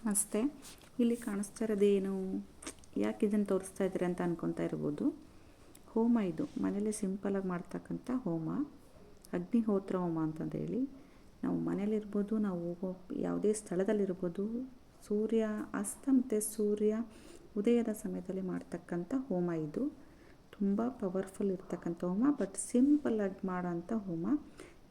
ನಮಸ್ತೆ. ಇಲ್ಲಿ ಕಾಣಿಸ್ತಾ ಇರೋದೇನು, ಯಾಕೆ ಇದನ್ನು ತೋರಿಸ್ತಾ ಇದ್ದೀರಿ ಅಂತ ಅನ್ಕೊತಾ ಇರ್ಬೋದು. ಹೋಮ ಇದು ಮನೇಲಿ ಸಿಂಪಲಾಗಿ ಮಾಡ್ತಕ್ಕಂಥ ಹೋಮ, ಅಗ್ನಿಹೋತ್ರ ಹೋಮ ಅಂತಂದೇಳಿ. ನಾವು ಮನೇಲಿರ್ಬೋದು, ನಾವು ಯಾವುದೇ ಸ್ಥಳದಲ್ಲಿರ್ಬೋದು, ಸೂರ್ಯ ಅಸ್ತ ಮತ್ತು ಸೂರ್ಯ ಉದಯದ ಸಮಯದಲ್ಲಿ ಮಾಡ್ತಕ್ಕಂಥ ಹೋಮ ಇದು. ತುಂಬ ಪವರ್ಫುಲ್ ಇರ್ತಕ್ಕಂಥ ಹೋಮ, ಬಟ್ ಸಿಂಪಲ್ಲಾಗಿ ಮಾಡೋಂಥ ಹೋಮ.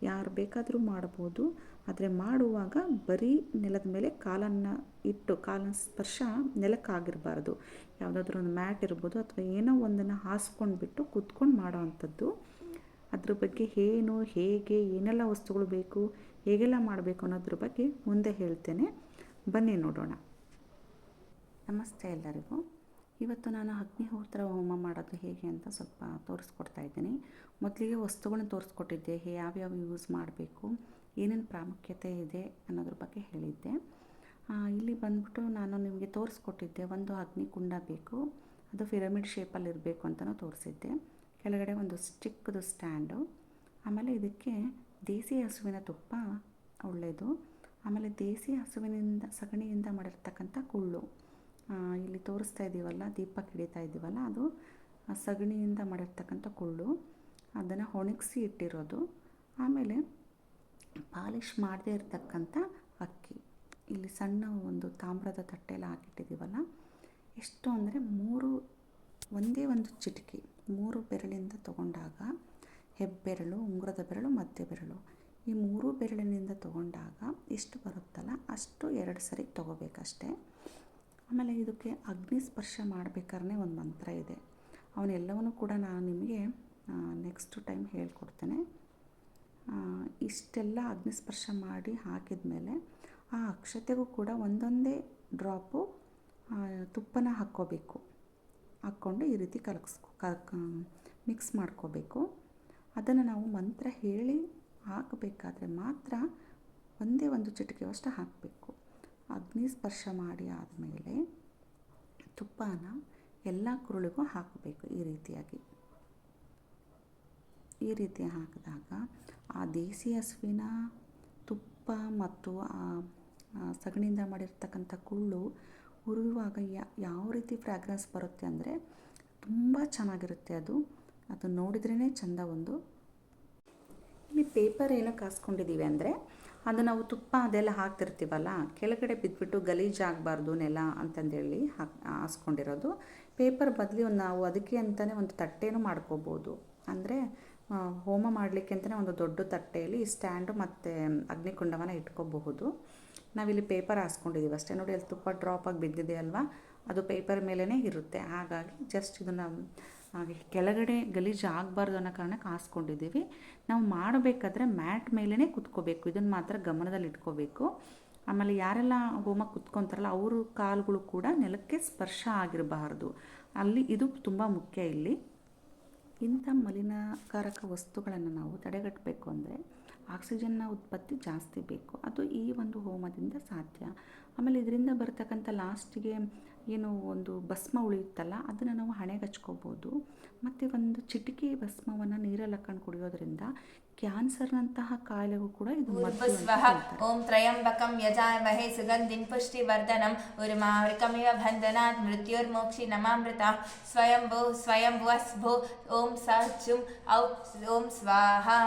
ಯಾರು ಬೇಕಾದರೂ ಮಾಡ್ಬೋದು. ಆದರೆ ಮಾಡುವಾಗ ಬರೀ ನೆಲದ ಮೇಲೆ ಕಾಲನ್ನು ಇಟ್ಟು, ಕಾಲಿನ ಸ್ಪರ್ಶ ನೆಲಕ್ಕಾಗಿರಬಾರ್ದು. ಯಾವುದಾದ್ರೂ ಒಂದು ಮ್ಯಾಟ್ ಇರ್ಬೋದು ಅಥವಾ ಏನೋ ಒಂದನ್ನು ಹಾಸ್ಕೊಂಡ್ಬಿಟ್ಟು ಕೂತ್ಕೊಂಡು ಮಾಡೋ ಅಂಥದ್ದು. ಅದ್ರ ಬಗ್ಗೆ ಏನು, ಹೇಗೆ, ಏನೆಲ್ಲ ವಸ್ತುಗಳು ಬೇಕು, ಹೇಗೆಲ್ಲ ಮಾಡಬೇಕು ಅನ್ನೋದ್ರ ಬಗ್ಗೆ ಮುಂದೆ ಹೇಳ್ತೇನೆ. ಬನ್ನಿ ನೋಡೋಣ. ನಮಸ್ತೆ ಎಲ್ಲರಿಗೂ. ಇವತ್ತು ನಾನು ಅಗ್ನಿಹೋತ್ರ ಹೋಮ ಮಾಡೋದು ಹೇಗೆ ಅಂತ ಸ್ವಲ್ಪ ತೋರಿಸ್ಕೊಡ್ತಾ ಇದ್ದೀನಿ. ಮೊದಲಿಗೆ ವಸ್ತುಗಳನ್ನ ತೋರಿಸ್ಕೊಟ್ಟಿದ್ದೆ, ಯಾವ್ಯಾವ ಯೂಸ್ ಮಾಡಬೇಕು, ಏನೇನು ಪ್ರಾಮುಖ್ಯತೆ ಇದೆ ಅನ್ನೋದ್ರ ಬಗ್ಗೆ ಹೇಳಿದ್ದೆ. ಇಲ್ಲಿ ಬಂದ್ಬಿಟ್ಟು ನಾನು ನಿಮಗೆ ತೋರಿಸ್ಕೊಟ್ಟಿದ್ದೆ, ಒಂದು ಅಗ್ನಿಕುಂಡ ಬೇಕು, ಅದು ಪಿರಮಿಡ್ ಶೇಪಲ್ಲಿ ಇರಬೇಕು ಅಂತಲೂ ತೋರಿಸಿದ್ದೆ. ಕೆಳಗಡೆ ಒಂದು ಚಿಕ್ಕದು ಸ್ಟ್ಯಾಂಡು, ಆಮೇಲೆ ಇದಕ್ಕೆ ದೇಸಿ ಹಸುವಿನ ತುಪ್ಪ ಒಳ್ಳೆಯದು, ಆಮೇಲೆ ದೇಸಿ ಹಸುವಿನಿಂದ ಸಗಣಿಯಿಂದ ಮಾಡಿರ್ತಕ್ಕಂಥ ಕುಳ್ಳು. ಇಲ್ಲಿ ತೋರಿಸ್ತಾ ಇದ್ದೀವಲ್ಲ, ದೀಪಕ್ಕೆ ಹಿಡಿತಾ ಇದ್ದೀವಲ್ಲ, ಅದು ಸಗಣಿಯಿಂದ ಮಾಡಿರ್ತಕ್ಕಂಥ ಕುಳ್ಳು, ಅದನ್ನು ಒಣಗಿಸಿ ಇಟ್ಟಿರೋದು. ಆಮೇಲೆ ಪಾಲಿಷ್ ಮಾಡದೇ ಇರತಕ್ಕಂಥ ಅಕ್ಕಿ. ಇಲ್ಲಿ ಸಣ್ಣ ಒಂದು ತಾಮ್ರದ ತಟ್ಟೆಲ್ಲ ಹಾಕಿಟ್ಟಿದ್ದೀವಲ್ಲ, ಎಷ್ಟು ಅಂದರೆ ಒಂದೇ ಒಂದು ಚಿಟಿಕೆ 3 ಬೆರಳಿಂದ ತಗೊಂಡಾಗ, ಹೆಬ್ಬೆರಳು, ಉಂಗುರದ ಬೆರಳು, ಮಧ್ಯ ಬೆರಳು, ಈ 3 ಬೆರಳಿನಿಂದ ತಗೊಂಡಾಗ ಎಷ್ಟು ಬರುತ್ತಲ್ಲ ಅಷ್ಟು 2 ಸರಿ ತೊಗೋಬೇಕಷ್ಟೆ. ಆಮೇಲೆ ಇದಕ್ಕೆ ಅಗ್ನಿ ಸ್ಪರ್ಶ ಮಾಡಬೇಕಾದ್ರೆ ಒಂದು ಮಂತ್ರ ಇದೆ, ಅವನ್ನೆಲ್ಲವನ್ನೂ ಕೂಡ ನಾನು ನಿಮಗೆ ನೆಕ್ಸ್ಟ್ ಟೈಮ್ ಹೇಳ್ಕೊಡ್ತೇನೆ. ಇಷ್ಟೆಲ್ಲ ಅಗ್ನಿಸ್ಪರ್ಶ ಮಾಡಿ ಹಾಕಿದ ಮೇಲೆ ಆ ಅಕ್ಷತೆಗೂ ಕೂಡ ಒಂದೊಂದೇ ಡ್ರಾಪು ತುಪ್ಪನ ಹಾಕ್ಕೊಂಡು ಈ ರೀತಿ ಮಿಕ್ಸ್ ಮಾಡ್ಕೋಬೇಕು. ಅದನ್ನು ನಾವು ಮಂತ್ರ ಹೇಳಿ ಹಾಕಬೇಕಾದ್ರೆ ಮಾತ್ರ ಒಂದೇ ಒಂದು ಚಿಟಿಕೆಯಷ್ಟು ಹಾಕಬೇಕು. ಅಗ್ನಿ ಸ್ಪರ್ಶ ಮಾಡಿ ಆದಮೇಲೆ ತುಪ್ಪನ ಎಲ್ಲ ಕುರುಳಿಗೂ ಹಾಕಬೇಕು. ಈ ರೀತಿ ಹಾಕಿದಾಗ ಆ ದೇಸಿ ಹಸುವಿನ ತುಪ್ಪ ಮತ್ತು ಆ ಸಗಣಿಯಿಂದ ಮಾಡಿರ್ತಕ್ಕಂಥ ಕುಳ್ಳು ಉರಿಯುವಾಗ ಯಾವ ರೀತಿ ಫ್ರ್ಯಾಗ್ರೆನ್ಸ್ ಬರುತ್ತೆ ಅಂದರೆ ತುಂಬ ಚೆನ್ನಾಗಿರುತ್ತೆ. ಅದು ನೋಡಿದ್ರೇ ಚೆಂದ. ಇಲ್ಲಿ ಪೇಪರ್ ಏನೋ ಕಾಸ್ಕೊಂಡಿದ್ದೀವಿ ಅಂದರೆ, ಅದು ನಾವು ತುಪ್ಪ ಅದೆಲ್ಲ ಹಾಕ್ತಿರ್ತೀವಲ್ಲ, ಕೆಳಗಡೆ ಬಿದ್ದುಬಿಟ್ಟು ಗಲೀಜಾಗಬಾರ್ದು ನೆಲ ಅಂತಂದೇಳಿ ಹಾಸ್ಕೊಂಡಿರೋದು. ಪೇಪರ್ ಬದಲು ನಾವು ಅದಕ್ಕೆ ಅಂತಲೇ ಒಂದು ತಟ್ಟೆನೂ ಮಾಡ್ಕೋಬೋದು. ಅಂದರೆ ಹೋಮ ಮಾಡಲಿಕ್ಕೆ ಅಂತಲೇ ಒಂದು ದೊಡ್ಡ ತಟ್ಟೆಯಲ್ಲಿ ಸ್ಟ್ಯಾಂಡು ಮತ್ತು ಅಗ್ನಿಕುಂಡವನ್ನು ಇಟ್ಕೋಬಹುದು. ನಾವಿಲ್ಲಿ ಪೇಪರ್ ಹಾಸ್ಕೊಂಡಿದ್ದೀವಿ ಅಷ್ಟೇ. ನೋಡಿ, ಅಲ್ಲಿ ತುಪ್ಪ ಡ್ರಾಪಾಗಿ ಬಿದ್ದಿದೆ ಅಲ್ವಾ, ಅದು ಪೇಪರ್ ಮೇಲೇ ಇರುತ್ತೆ. ಹಾಗಾಗಿ ಜಸ್ಟ್ ಇದನ್ನು ಹಾಗೆ ಕೆಳಗಡೆ ಗಲೀಜು ಆಗಬಾರ್ದು ಅನ್ನೋ ಕಾರಣಕ್ಕೆ ಹಾಸ್ಕೊಂಡಿದ್ದೀವಿ. ನಾವು ಮಾಡಬೇಕಾದ್ರೆ ಮ್ಯಾಟ್ ಮೇಲೇ ಕುತ್ಕೋಬೇಕು, ಇದನ್ನು ಮಾತ್ರ ಗಮನದಲ್ಲಿ ಇಟ್ಕೋಬೇಕು. ಆಮೇಲೆ ಯಾರೆಲ್ಲ ಹೋಮ ಕುತ್ಕೊತಾರಲ್ಲ ಅವ್ರ ಕಾಲುಗಳು ಕೂಡ ನೆಲಕ್ಕೆ ಸ್ಪರ್ಶ ಆಗಿರಬಾರ್ದು. ಇದು ತುಂಬ ಮುಖ್ಯ. ಇಲ್ಲಿ ಇಂಥ ಮಲಿನಕಾರಕ ವಸ್ತುಗಳನ್ನು ನಾವು ತಡೆಗಟ್ಟಬೇಕು ಅಂದರೆ ಆಕ್ಸಿಜನ್ನ ಉತ್ಪತ್ತಿ ಜಾಸ್ತಿ ಬೇಕು. ಅದು ಈ ಒಂದು ಹೋಮದಿಂದ ಸಾಧ್ಯ. ಆಮೇಲೆ ಇದರಿಂದ ಬರ್ತಕ್ಕಂಥ ಲಾಸ್ಟಿಗೆ ಏನು ಒಂದು ಭಸ್ಮ ಉಳಿಯುತ್ತಲ್ಲ, ಅದನ್ನು ನಾವು ಹಣೆಗೆ ಹಚ್ಕೋಬೋದು. ಮತ್ತು ಒಂದು ಚಿಟಿಕೆ ಭಸ್ಮವನ್ನು ನೀರಲ್ಲಿ ಹಾಕೊಂಡು ಕುಡಿಯೋದ್ರಿಂದ ಕ್ಯಾನ್ಸರ್ನಂತಹ ಕಾಯಿಲೆಗೂ ಕೂಡ ಇದು ಓಂ ತ್ರಯಂಬಕಂ ಯಜಾಮಹೇ ಸುಗಂಧಿಂ ಪುಷ್ಟಿವರ್ಧನಂ ಉರ್ಮಾವೃಕಮಿವ ಬಂಧನಾತ್ ಮೃತ್ಯುರ್ಮೋಕ್ಷಿ ನಮಾಮೃತ ಸ್ವಯಂಭೂ ಸ್ವಯಂಭುವಸ್ಭೂ ಓಂ ಸಹುಂ ಔ ಓಂ ಸ್ವಾಹಾ.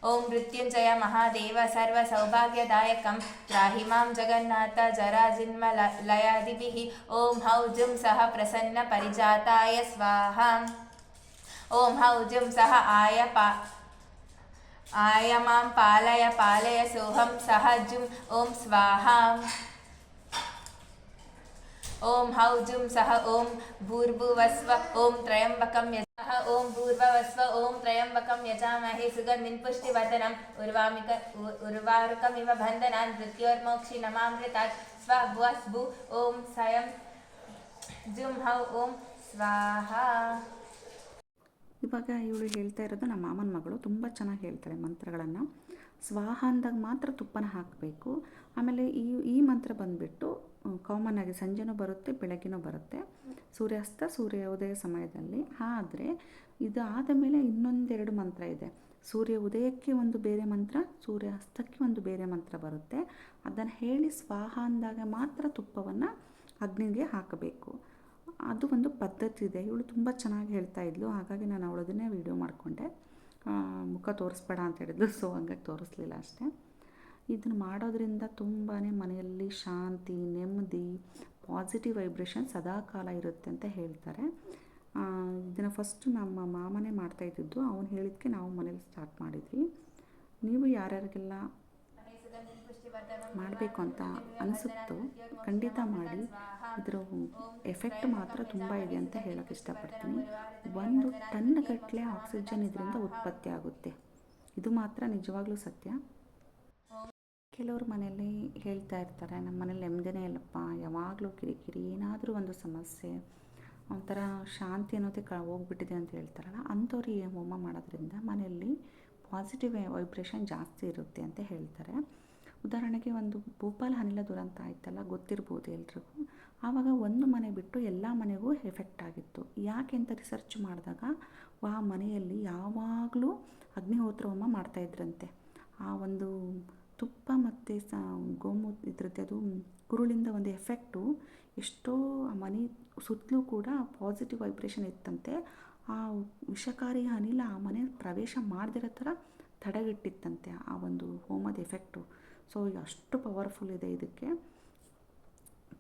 ಓಂ ಮೃತ್ಯುಂಜಯ ಮಹಾದೇವ ಸರ್ವ ಸೌಭಾಗ್ಯದಾಯಕಂ ತ್ರಾಹಿ ಮಾಂ ಜಗನ್ನಾಥ ಜರಾಜಿನ್ಮ ಲಯಾದಿಭಿಃ. ಓಂ ಹೌ ಜುಂ ಸಹ ಪ್ರಸನ್ನ ಪರಿಜಾತಾಯ ಸ್ವಾಹಾ. ಓಂ ಹೌ ಜುಂ ಸಹ ಆಯ ಮಾಂ ಪಾಲಯ ಸೋಹಂ ಸಹ ಜುಂ ಓಂ ಸ್ವಾಹಾ. ಓಂ ಹೌ ಜುಂ ಸಹ ಓಂ ಭೂರ್ಭುವಸ್ವ ಓಂ ತ್ರಯಂಬಕಂ ಯಜಾಮಹೇ. ಓಂ ಭೂರ್ಭುವಸ್ವ ಓಂ ತ್ರಯಂಬಕಂ ಯಜಾಮಹೇ ಸುಗಂಧಿಂ ಪುಷ್ಟಿವರ್ಧನಂ ಉರ್ವಾರುಕಮಿವ ಬಂಧನಾತ್ ಮೃತ್ಯೋರ್ಮೋಕ್ಷಿ ನಮಾಮೃತಾತ್ ಸ್ವಭುವಸ್ಭು ಓಂ ಸಯಂ ಜುಂ ಹೌ ಓಂ ಸ್ವಾಹಾ. ಇವಾಗ ಇವಳು ಹೇಳ್ತಾ ಇರೋದು ನಮ್ಮ ಮಾಮನ ಮಗಳು. ತುಂಬ ಚೆನ್ನಾಗಿ ಹೇಳ್ತಾಳೆ ಮಂತ್ರಗಳನ್ನು. ಸ್ವಾಹ ಅಂದಾಗ ಮಾತ್ರ ತುಪ್ಪನ ಹಾಕಬೇಕು. ಆಮೇಲೆ ಈ ಮಂತ್ರ ಬಂದುಬಿಟ್ಟು ಕಾಮನ್ ಆಗಿ ಸಂಜೆನೂ ಬರುತ್ತೆ, ಬೆಳಗ್ಗೆನೂ ಬರುತ್ತೆ, ಸೂರ್ಯಾಸ್ತ ಸೂರ್ಯೋದಯ ಸಮಯದಲ್ಲಿ. ಆದರೆ ಇದಾದ ಮೇಲೆ ಇನ್ನೊಂದೆರಡು ಮಂತ್ರ ಇದೆ. ಸೂರ್ಯ ಉದಯಕ್ಕೆ ಒಂದು ಬೇರೆ ಮಂತ್ರ, ಸೂರ್ಯ ಅಸ್ತಕ್ಕೆ ಒಂದು ಬೇರೆ ಮಂತ್ರ ಬರುತ್ತೆ. ಅದನ್ನು ಹೇಳಿ ಸ್ವಾಹ ಅಂದಾಗ ಮಾತ್ರ ತುಪ್ಪವನ್ನು ಅಗ್ನಿಗೆ ಹಾಕಬೇಕು. ಅದು ಒಂದು ಪದ್ಧತಿ ಇದೆ. ಇವಳು ತುಂಬ ಚೆನ್ನಾಗಿ ಹೇಳ್ತಾ ಇದ್ಲು, ಹಾಗಾಗಿ ನಾನು ಅವಳದನ್ನೇ ವೀಡಿಯೋ ಮಾಡಿಕೊಂಡೆ. ಮುಖ ತೋರಿಸ್ಬೇಡ ಅಂತ ಹೇಳಿದ್ಲು, ಸೊ ಹಂಗಾಗಿ ತೋರಿಸ್ಲಿಲ್ಲ ಅಷ್ಟೇ. ಇದನ್ನು ಮಾಡೋದ್ರಿಂದ ತುಂಬಾ ಮನೆಯಲ್ಲಿ ಶಾಂತಿ, ನೆಮ್ಮದಿ, ಪಾಸಿಟಿವ್ ವೈಬ್ರೇಷನ್ ಸದಾಕಾಲ ಇರುತ್ತೆ ಅಂತ ಹೇಳ್ತಾರೆ. ಇದನ್ನು ಫಸ್ಟು ನಮ್ಮ ಮಾಮನೇ ಮಾಡ್ತಾಯಿದ್ದು, ಅವನು ಹೇಳಿದ್ದಕ್ಕೆ ನಾವು ಮನೇಲಿ ಸ್ಟಾರ್ಟ್ ಮಾಡಿದ್ವಿ. ನೀವು ಯಾರ್ಯಾರಿಗೆಲ್ಲ ಮಾಡಬೇಕು ಅಂತ ಅನಿಸುತ್ತೋ ಖಂಡಿತ ಮಾಡಿ. ಇದರ ಎಫೆಕ್ಟ್ ಮಾತ್ರ ತುಂಬ ಇದೆ ಅಂತ ಹೇಳೋಕ್ಕೆ ಇಷ್ಟಪಡ್ತೀನಿ. 1 ಟನ್ ಗಟ್ಟಲೆ ಆಕ್ಸಿಜನ್ ಇದರಿಂದ ಉತ್ಪತ್ತಿ ಆಗುತ್ತೆ. ಇದು ಮಾತ್ರ ನಿಜವಾಗ್ಲೂ ಸತ್ಯ. ಕೆಲವರು ಮನೆಯಲ್ಲಿ ಹೇಳ್ತಾ ಇರ್ತಾರೆ, ನಮ್ಮ ಮನೇಲಿ ನೆಮ್ಮದಿನೇ ಇಲ್ಲಪ್ಪ, ಯಾವಾಗಲೂ ಕಿರಿಕಿರಿ, ಏನಾದರೂ ಒಂದು ಸಮಸ್ಯೆ, ಒಂಥರ ಶಾಂತಿ ಅನ್ನೋದೇ ಹೋಗ್ಬಿಟ್ಟಿದೆ ಅಂತ ಹೇಳ್ತಾರಲ್ಲ, ಅಂಥವ್ರು ಈ ಹೋಮ ಮಾಡೋದ್ರಿಂದ ಮನೆಯಲ್ಲಿ ಪಾಸಿಟಿವ್ ವೈಬ್ರೇಷನ್ ಜಾಸ್ತಿ ಇರುತ್ತೆ ಅಂತ ಹೇಳ್ತಾರೆ. ಉದಾಹರಣೆಗೆ ಒಂದು ಭೂಪಾಲ್ ಅನಿಲ ದುರಂತ ಆಯ್ತಲ್ಲ, ಗೊತ್ತಿರ್ಬೋದು ಎಲ್ರಿಗೂ. ಆವಾಗ ಒಂದು ಮನೆ ಬಿಟ್ಟು ಎಲ್ಲ ಮನೆಗೂ ಎಫೆಕ್ಟ್ ಆಗಿತ್ತು. ಯಾಕೆ ಅಂತ ರಿಸರ್ಚ್ ಮಾಡಿದಾಗ ಆ ಮನೆಯಲ್ಲಿ ಯಾವಾಗಲೂ ಅಗ್ನಿಹೋತ್ರ ಹೋಮ ಮಾಡ್ತಾಯಿದ್ರಂತೆ. ಆ ಒಂದು ತುಪ್ಪ ಮತ್ತು ಇದ್ರದ್ದು ಅದು ಕುರುಳಿಂದ ಒಂದು ಎಫೆಕ್ಟು ಎಷ್ಟೋ ಆ ಮನೆ ಸುತ್ತಲೂ ಕೂಡ ಪಾಸಿಟಿವ್ ವೈಬ್ರೇಷನ್ ಇತ್ತಂತೆ. ಆ ವಿಷಕಾರಿ ಅನಿಲ ಆ ಮನೆ ಪ್ರವೇಶ ಮಾಡದಿರೋ ಥರ ತಡೆಗಟ್ಟಿತ್ತಂತೆ ಆ ಒಂದು ಹೋಮದ ಎಫೆಕ್ಟು. ಸೊ ಅಷ್ಟು ಪವರ್ಫುಲ್ ಇದೆ ಇದಕ್ಕೆ.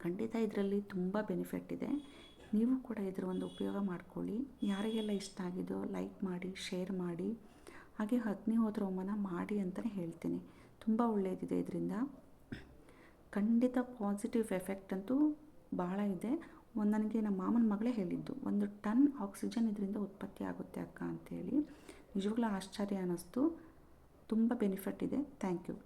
ಖಂಡಿತ ಇದರಲ್ಲಿ ತುಂಬ ಬೆನಿಫಿಟ್ ಇದೆ. ನೀವು ಕೂಡ ಇದರ ಒಂದು ಉಪಯೋಗ ಮಾಡ್ಕೊಳ್ಳಿ. ಯಾರಿಗೆಲ್ಲ ಇಷ್ಟ ಆಗಿದೋ ಲೈಕ್ ಮಾಡಿ, ಶೇರ್ ಮಾಡಿ. ಹಾಗೆ ಅಗ್ನಿಹೋತ್ರ ಹೋಮನ ಮಾಡಿ ಅಂತಲೇ ಹೇಳ್ತೀನಿ. ತುಂಬ ಒಳ್ಳೆಯದಿದೆ ಇದರಿಂದ. ಖಂಡಿತ ಪಾಸಿಟಿವ್ ಎಫೆಕ್ಟ್ ಅಂತೂ ಭಾಳ ಇದೆ. ನನಗೆ ನಮ್ಮ ಮಾಮನ ಮಗಳೇ ಹೇಳಿದ್ದು, 1 ಟನ್ ಆಕ್ಸಿಜನ್ ಇದರಿಂದ ಉತ್ಪತ್ತಿ ಆಗುತ್ತೆ ಅಕ್ಕ ಅಂತೇಳಿ. ನಿಜವಾಗ್ಲೂ ಆಶ್ಚರ್ಯ ಅನ್ನಿಸ್ತು. ತುಂಬ ಬೆನಿಫಿಟ್ ಇದೆ. Thank you.